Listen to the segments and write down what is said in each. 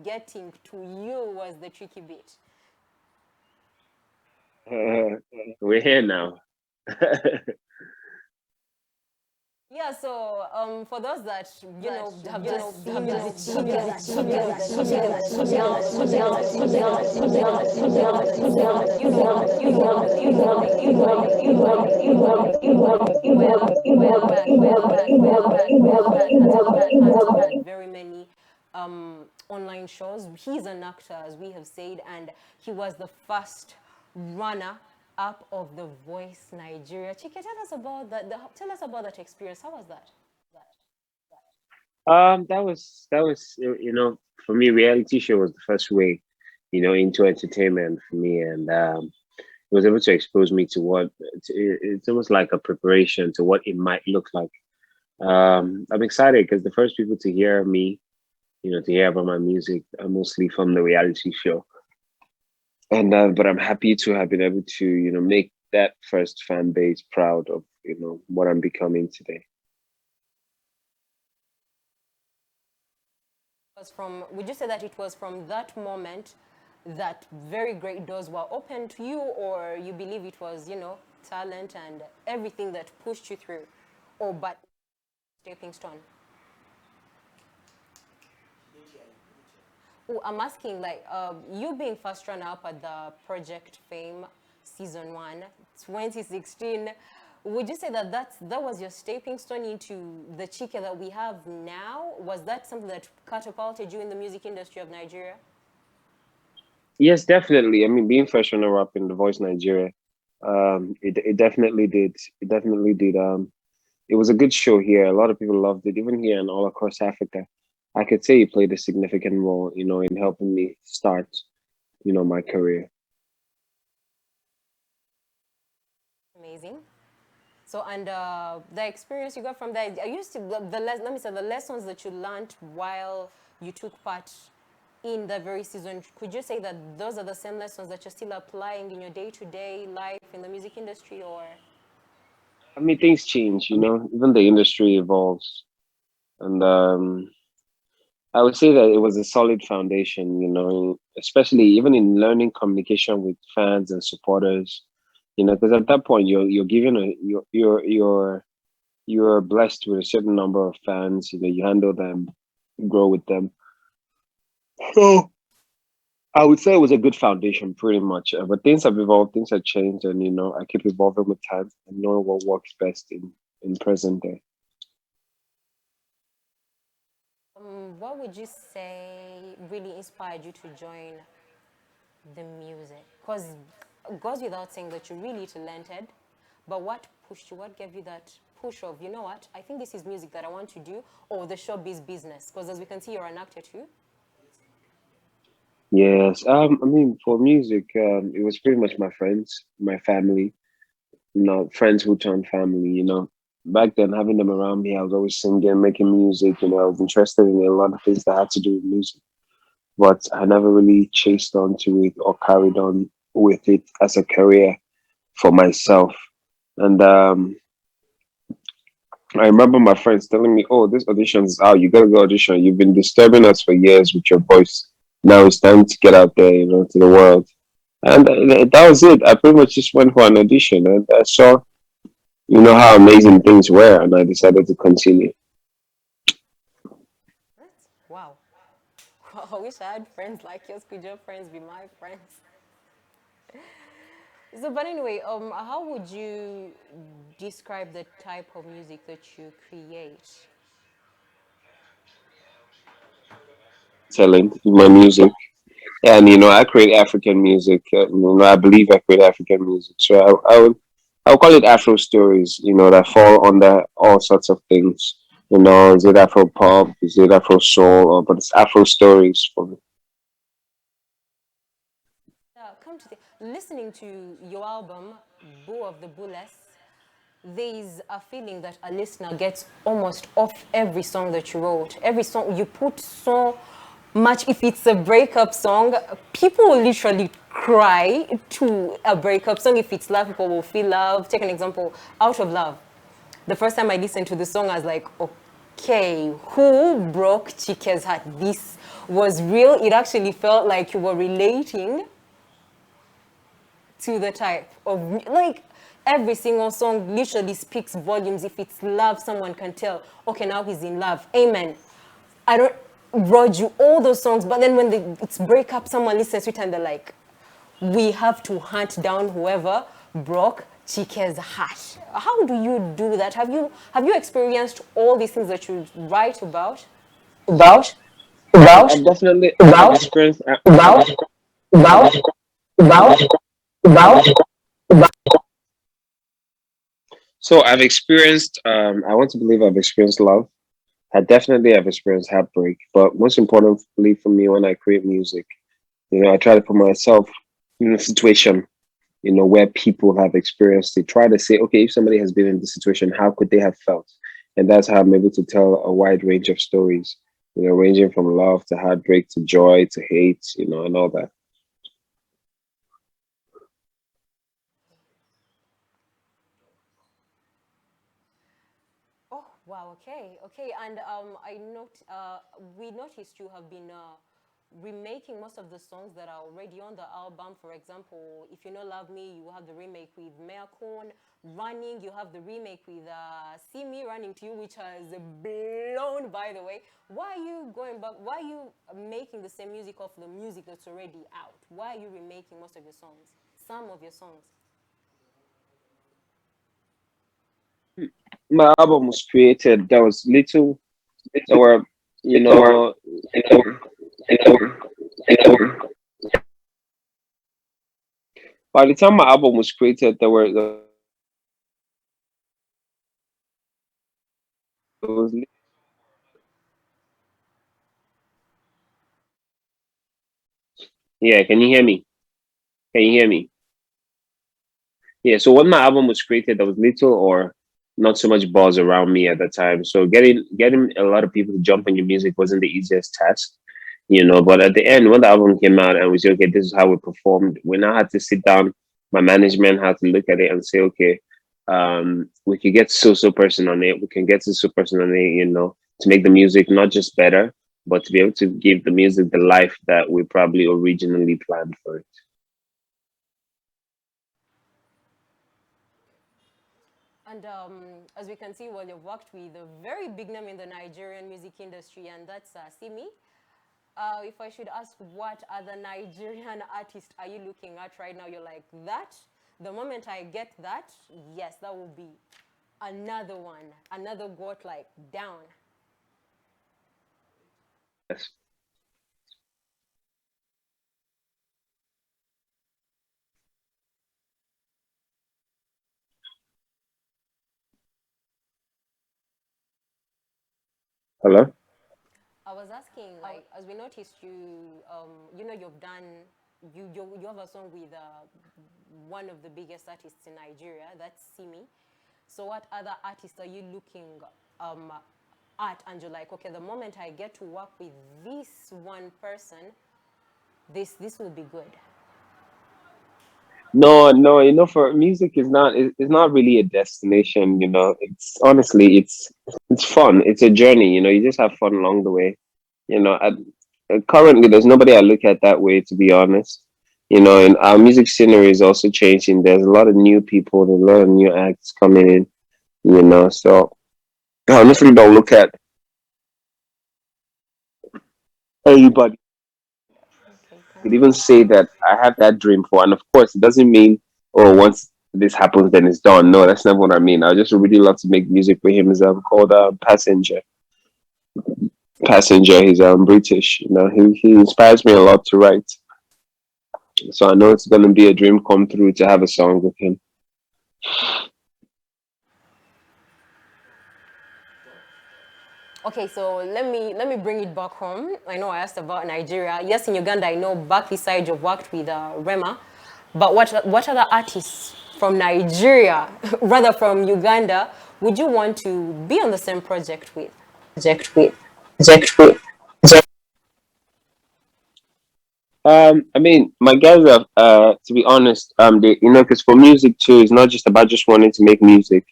getting to you was the tricky bit? We're here now. Yeah, so for those that have just seen the Chike that has had very many online shows. He's an actor, as we have said, and he was the first runner up of The Voice Nigeria. Chike, tell us about that. Tell us about that experience. How was that? That was for me, reality show was the first way, into entertainment for me, and it was able to expose me to it's almost like a preparation to what it might look like. I'm excited because the first people to hear me, to hear about my music, are mostly from the reality show, and but I'm happy to have been able to, make that first fan base proud of, what I'm becoming today. Was from, would you say that it was from that moment that very great doors were open to you, or you believe it was, talent and everything that pushed you through, or but stepping stone? Oh, I'm asking, like, you being first runner up at the Project Fame Season 1, 2016, would you say that that was your stepping stone into the Chike that we have now? Was that something that catapulted you in the music industry of Nigeria? Yes, definitely. I mean, being fresh runner up in The Voice Nigeria, it definitely did. It definitely did. It was a good show here. A lot of people loved it, even here and all across Africa. I could say it played a significant role, in helping me start, my career. Amazing. So, and the experience you got from that, I used to, let me say, the lessons that you learned while you took part in the very season, could you say that those are the same lessons that you're still applying in your day-to-day life in the music industry, or? I mean, things change, even the industry evolves. And I would say that it was a solid foundation, especially even in learning communication with fans and supporters, because at that point you're given you're blessed with a certain number of fans, you handle them, grow with them. So I would say it was a good foundation pretty much. But things have evolved, things have changed, and I keep evolving with time and knowing what works best in present day. What would you say really inspired you to join the music? Because it goes without saying that you're really talented, but what pushed you? What gave you that push of, you know what, I think this is music that I want to do, or the showbiz business? Because as we can see, you're an actor too. Yes, I mean, for music, it was pretty much my friends, my family, friends who turned family. Back then, having them around me, I was always singing, making music. I was interested in a lot of things that had to do with music, but I never really chased on to it or carried on with it as a career for myself. And I remember my friends telling me, "Oh, this audition is out. You gotta go audition. You've been disturbing us for years with your voice. Now it's time to get out there, to the world." And that was it. I pretty much just went for an audition, and I saw, how amazing things were, and I decided to continue. Wow. I wish I had friends like yours. Could your friends be my friends? So, but anyway, how would you describe the type of music that you create? Talent in my music, and I create African music. I believe I create African music, so I would call it Afro stories. That fall under all sorts of things. Is it Afro pop? Is it Afro soul? But it's Afro stories for me. Come to listening to your album, Boo of the Bullets, there's a feeling that a listener gets almost off every song that you wrote. Every song you put so much, if it's a breakup song, people will literally cry to a breakup song. If it's love, people will feel love. Take an example, Out of Love. The first time I listened to the song, I was like, oh, Okay, who broke Chike's heart? This was real. It actually felt like you were relating to the type of, like, every single song literally speaks volumes. If it's love, someone can tell, okay, now he's in love. Amen. I don't Rod you all those songs, but then when it's breakup, someone listens to it and they're like, we have to hunt down whoever broke Chike's heart. How do you do that? Have you experienced all these things that you write about? About? I've About? definitely I've About? experienced. About? About? About? About? So I've experienced. I want to believe I've experienced love. I definitely have experienced heartbreak, but most importantly for me, when I create music, I try to put myself in a situation, where people have experienced it. Try to say, okay, if somebody has been in this situation, how could they have felt? And that's how I'm able to tell a wide range of stories, ranging from love to heartbreak to joy to hate, and all that. Oh, wow. Okay. Okay. And we noticed you have been remaking most of the songs that are already on the album. For example, if you know Love Me, you have the remake with Meakon. Running, you have the remake with See Me Running to You, which has blown, by the way. Why are you going back? Why are you making the same music of the music that's already out? Why are you remaking most of your songs? Some of your songs. My album was created. There was little. There were, you know, by the time my album was created, there was. Yeah, can you hear me? Can you hear me? Yeah, so when my album was created, there was little or not so much buzz around me at the time. So getting a lot of people to jump on your music wasn't the easiest task, But at the end, when the album came out and we said, okay, this is how we performed, we now had to sit down. My management had to look at it and say, okay, we could get so person on it. We can get so person on it, to make the music not just better, but to be able to give the music the life that we probably originally planned for it. And as we can see, well, you've worked with a very big name in the Nigerian music industry, and that's Simi. If I should ask, what other Nigerian artist are you looking at right now? You're like, that? The moment I get that, yes, that will be another one, another got like down. Yes. Hello? I was asking, like, as we noticed, you've done, you have a song with one of the biggest artists in Nigeria, that's Simi. So what other artists are you looking um, at, and you're like, okay, the moment I get to work with this one person, this will be good. No, no, for music is not it's not really a destination, It's honestly it's fun. It's a journey, You just have fun along the way. Currently there's nobody I look at that way, to be honest. And our music scenery is also changing. There's a lot of new people, there's a lot of new acts coming in, So I honestly don't look at anybody. Okay, Could even say that I have that dream for, and of course, it doesn't mean, oh, once this happens, then it's done. No, that's not what I mean. I just really love to make music with him. Is called Passenger. Passenger. He's British. He inspires me a lot to write. So I know it's gonna be a dream come through to have a song with him. okay, so let me bring it back home. I know I asked about Nigeria. Yes, in Uganda, I know back this side you've worked with Rema, but what other artists from Nigeria, rather from Uganda, would you want to be on the same project with? Project with. Project with. I mean, my guys are, to be honest, they, because for music too, it's not just about just wanting to make music.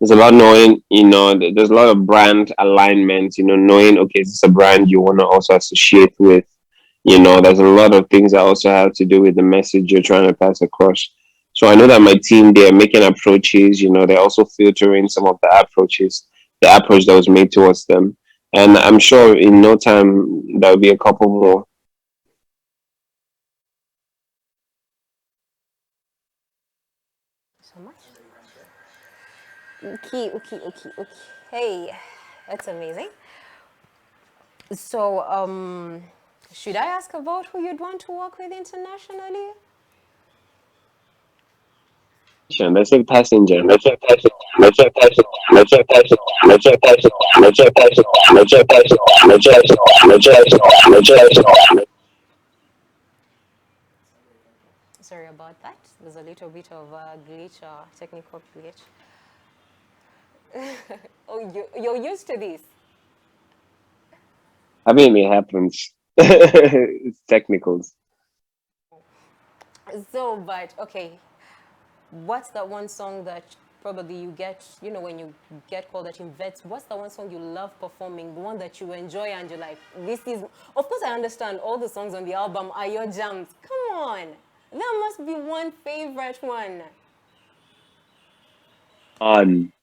It's about knowing, there's a lot of brand alignment, knowing, okay, this is a brand you want to also associate with. There's a lot of things that also have to do with the message you're trying to pass across. So I know that my team, they're making approaches, they're also filtering some of the approaches, the approach that was made towards them. And I'm sure in no time there'll be a couple more. So much. Okay, okay, okay, okay. That's amazing. So, should I ask about who you'd want to work with internationally? Let's say passenger. Let's say passenger. Let's say passenger. Let's say passenger. Let's say passenger. Let's say passenger. Let's say passenger. Let's say passenger. Let's say passenger. Let's say passenger. Sorry about that. There's a little bit of a glitch, technical glitch. Oh, you're used to this. I mean, it happens. It's technicals. So, but okay, what's that one song that probably you get, when you get called at events, what's the one song you love performing, the one that you enjoy and you're like, this is, of course, I understand all the songs on the album are your jams. Come on, there must be one favorite one. On.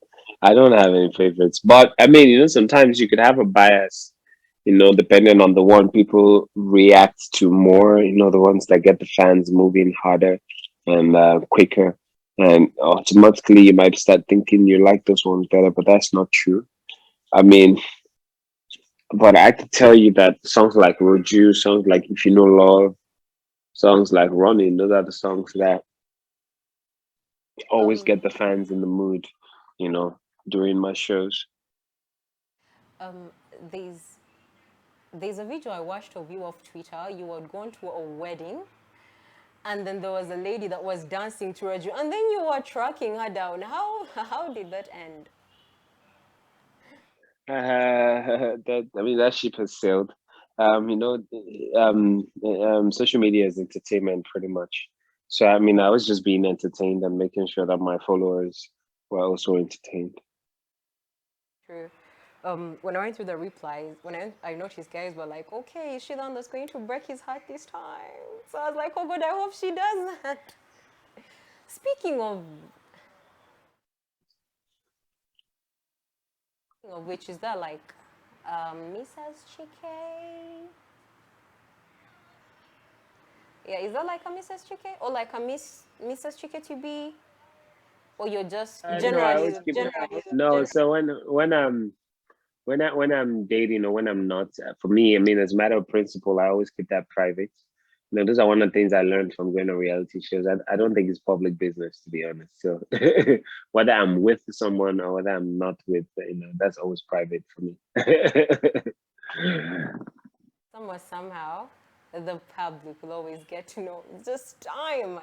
I don't have any favorites, but I mean, sometimes you could have a bias, depending on the one people react to more, the ones that get the fans moving harder and quicker. And automatically, you might start thinking you like those ones better, but that's not true. I mean, but I could tell you that songs like Roju, songs like If You Know Love, songs like Running, those are the songs that always Um, get the fans in the mood, you know, during my shows. um, there's there's a video I watched of you off Twitter. You had gone to a wedding, and then there was a lady that was dancing towards you, and then you were tracking her down. How did that end? That I mean that ship has sailed. Social media is entertainment pretty much. So I mean, I was just being entertained and making sure that my followers were also entertained. True. When I went through the replies, when I noticed guys were like, okay, is she the one that's going to break his heart this time? So I was like, oh God, I hope she does that. Speaking of which, is that like Mrs. Chike? Yeah, is that like a Mrs. Chike? Or like a Mrs. Chike to be? Or you're just No, I generally, always keep generally, no. So when I'm dating or when I'm not, for me, I mean, as a matter of principle, I always keep that private. Those are one of the things I learned from going on reality shows. I don't think it's public business, to be honest. So whether I'm with someone or whether I'm not with, that's always private for me. somewhere, somehow, the public will always get to know. It's just time.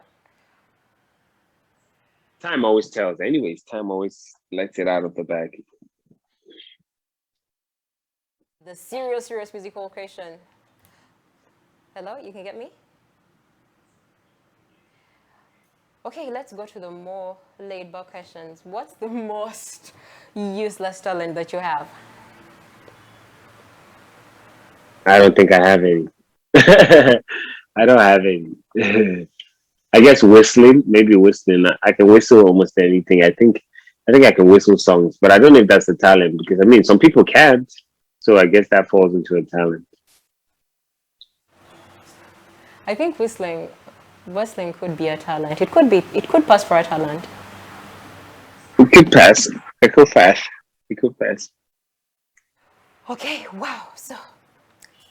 Time always tells. Anyways, time always lets it out of the bag. The serious, serious musical question. Hello, you can get me? Okay, let's go to the more laid back questions. What's the most useless talent that you have? I don't think I have any. I don't have any. I guess whistling, maybe whistling. I can whistle almost anything. I think I can whistle songs, but I don't know if that's a talent because I mean some people can't. So I guess that falls into a talent. I think whistling could be a talent. It could pass for a talent. It could pass. It could pass. It could pass. Okay, wow. So,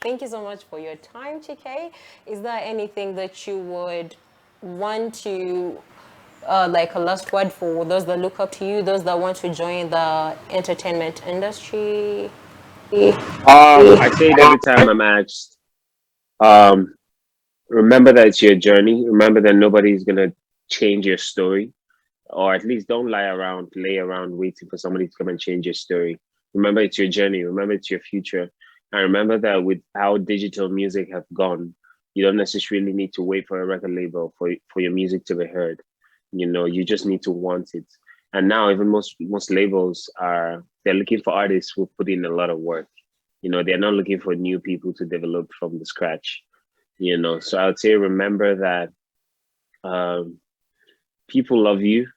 thank you so much for your time, Chike. Is there anything that you would want to, like a last word for those that look up to you, those that want to join the entertainment industry? I say it every time I'm asked. Um, Remember that it's your journey. Remember that nobody's gonna change your story, or at least don't lay around waiting for somebody to come and change your story. Remember it's your journey. Remember it's your future. And remember that with how digital music have gone, you don't necessarily need to wait for a record label for your music to be heard. You just need to want it. And now even most labels they're looking for artists who put in a lot of work. They're not looking for new people to develop from the scratch. So I would say remember that um, people love you.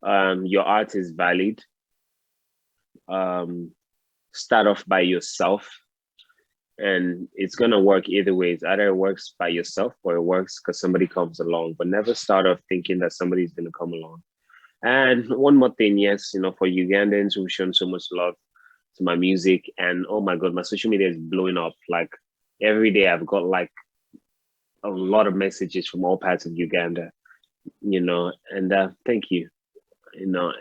Your art is valid. Um, Start off by yourself, and it's gonna work either ways. Either it works by yourself or it works because somebody comes along. But never start off thinking that somebody's gonna come along. And one more thing, yes, for Ugandans who've shown so much love to my music, and oh my god, my social media is blowing up. Like every day, I've got like a lot of messages from all parts of Uganda. And thank you.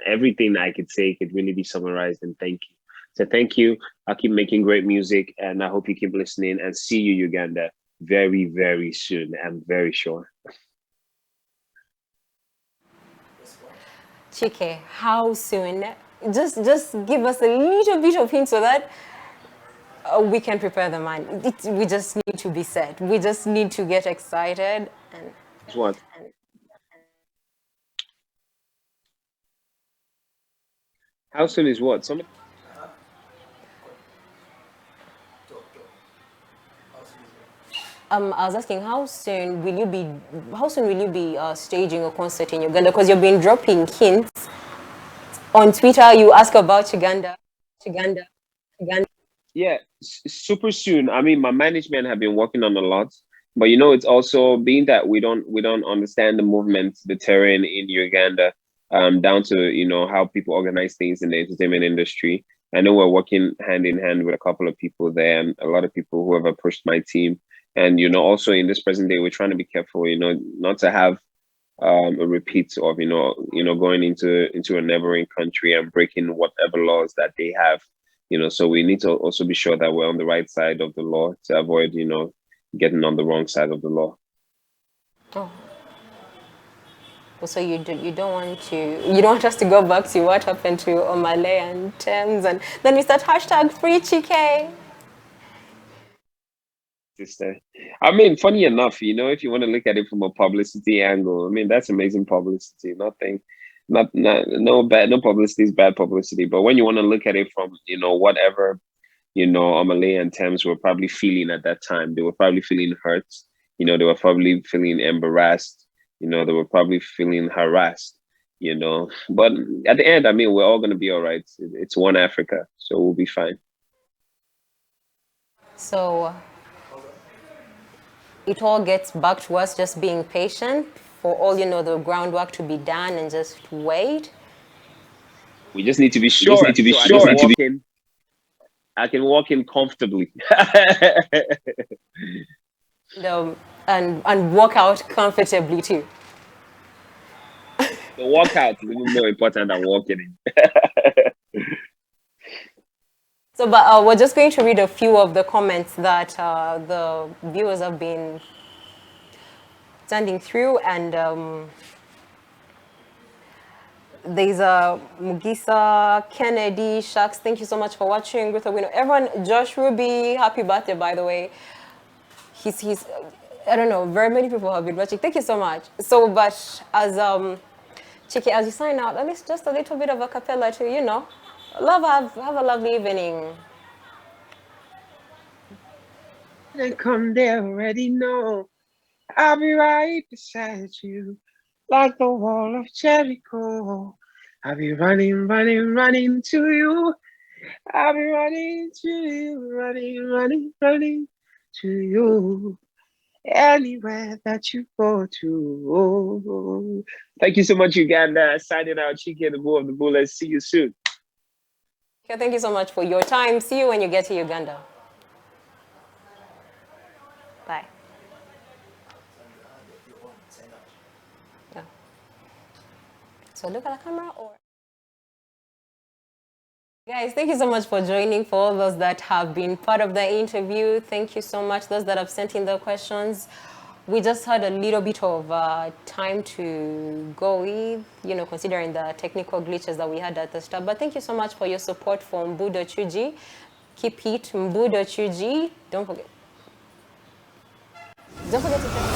Everything I could say could really be summarized in thank you. So thank you. I'll keep making great music, and I hope you keep listening, and see you, Uganda, very, very soon. I'm very sure. Chike, how soon? Just give us a little bit of hint so that we can prepare the mind. We just need to be set. We just need to get excited. And What? How soon is what? Somebody. I was asking, how soon will you be staging a concert in Uganda? Because you've been dropping hints on Twitter. You ask about Uganda, Uganda, Uganda. Yeah, super soon. I mean, my management have been working on a lot, but it's also being that we don't understand the movement, the terrain in Uganda, down to how people organize things in the entertainment industry. I know we're working hand in hand with a couple of people there, and a lot of people who have approached my team. And also in this present day, we're trying to be careful, not to have a repeat of going into a neighboring country and breaking whatever laws that they have. So we need to also be sure that we're on the right side of the law to avoid getting on the wrong side of the law. Oh. So you don't want us to go back to what happened to Omale and Thames, and then we start hashtag free Chike. Sister, I mean, funny enough, if you want to look at it from a publicity angle, I mean, that's amazing publicity. Nothing, not no bad, no publicity is bad publicity. But when you want to look at it from whatever Omale and Thames were probably feeling at that time, they were probably feeling hurt. They were probably feeling embarrassed. They were probably feeling harassed. But at the end, I mean, we're all gonna be all right. It's one Africa, so we'll be fine. So it all gets back to us just being patient for all the groundwork to be done, and just wait. We just need to be sure. So I can walk in comfortably. And walk out comfortably too. The walkout is even more important than walking in. So, but we're just going to read a few of the comments that the viewers have been sending through, and there's Mugisa, Kennedy, Shucks, thank you so much for watching. Everyone, Josh Ruby, happy birthday, by the way. He's I don't know, very many people have been watching. Thank you so much. So, but as Chike, as you sign out, at least just a little bit of a cappella to, have a lovely evening. They come, they already know. I'll be right beside you, like the wall of Jericho. I'll be running, running, running to you. I'll be running to you, running, running, running to you. Anywhere that you go to. Oh. Thank you so much, Uganda. Signing out, Chike, the Bull of the Bullets. See you soon. Okay, thank you so much for your time. See you when you get to Uganda. Bye. Yeah. So look at the camera, or... Guys, thank you so much for joining. For all those that have been part of the interview, thank you so much. Those that have sent in the questions, we just had a little bit of time to go with, considering the technical glitches that we had at the start. But thank you so much for your support for mbu.ug. Keep it mbu.ug. Don't forget to check